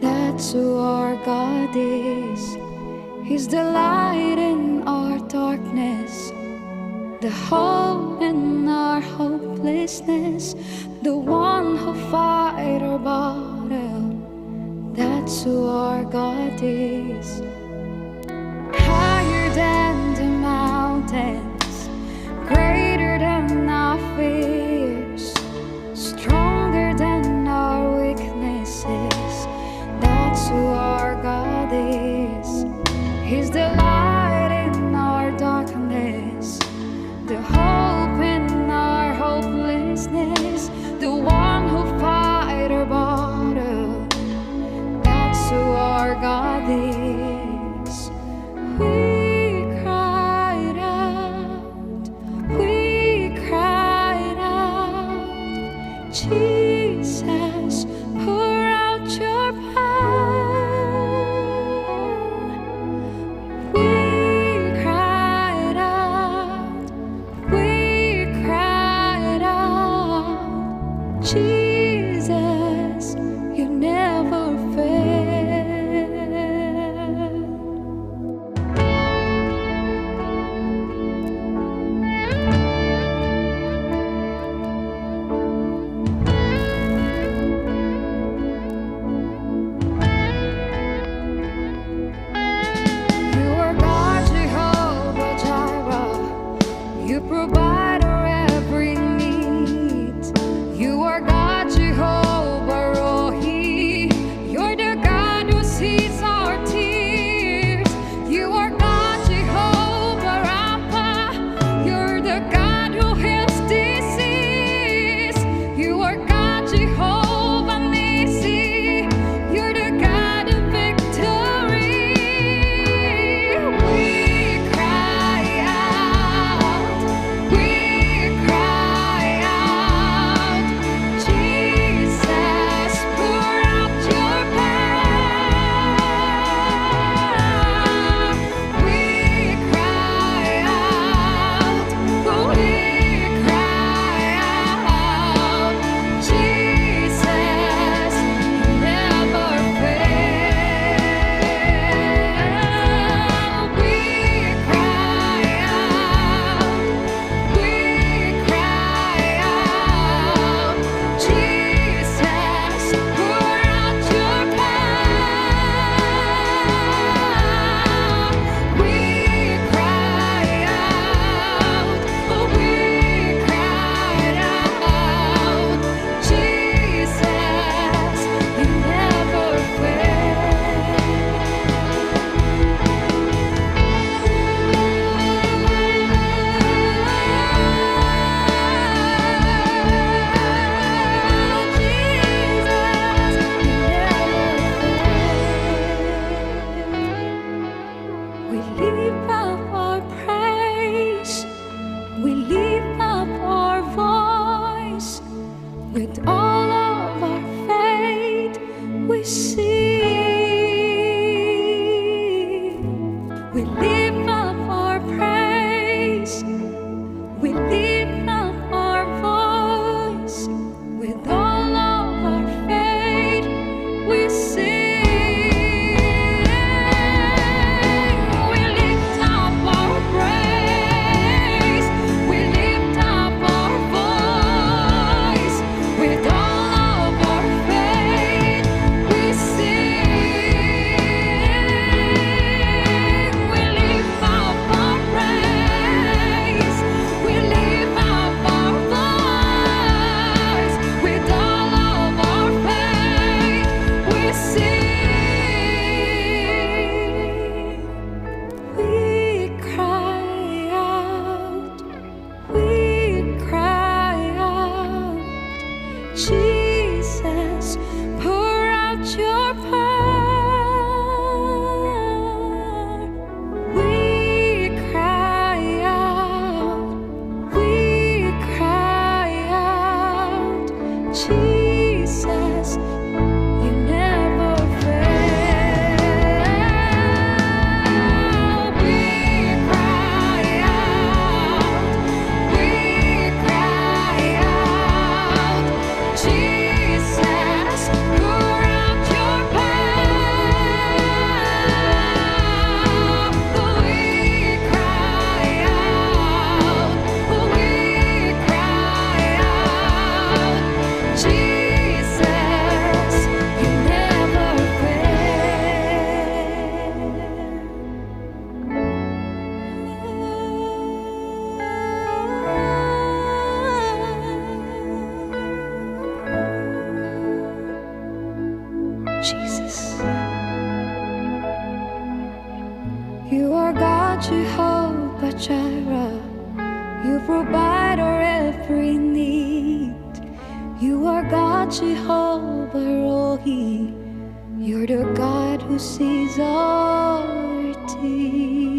That's who our God is. He's the light in our darkness, the hope in our hopelessness, the one who fight our battle. That's who our God is. Higher than the mountains, greater than our fears, stronger than our weaknesses. That's who our God is. He's the light in our darkness, the hope in our hopelessness, the one who fight our battle. That's who our God is. We cried out, Jesus, pour out your power. We cried out, Jesus, you never fail. You are God, Jehovah Jireh. You provide our every need. You are God, Jehovah Rohi. You're the God who sees our tears. You are God, Jehovah Rapha. You're the God who heals disease. You are God, Jehovah Nissi. You're the God of victory. We cry out, Jesus, pour out your power. We cry out, Jesus, never fail. We cry out, Jesus, pour out your power. We cried out, Jesus, you never fail. We lift up our praise, we lift up our voice, with all of our faith we sing. We lift up our praise, we lift up our voice, with all of our faith we sing. We lift up our praise, we lift up our voice, with all of our faith we sing. Jireh. You provide our every need. You are God, Jehovah Rohi. You're the God who sees our tears.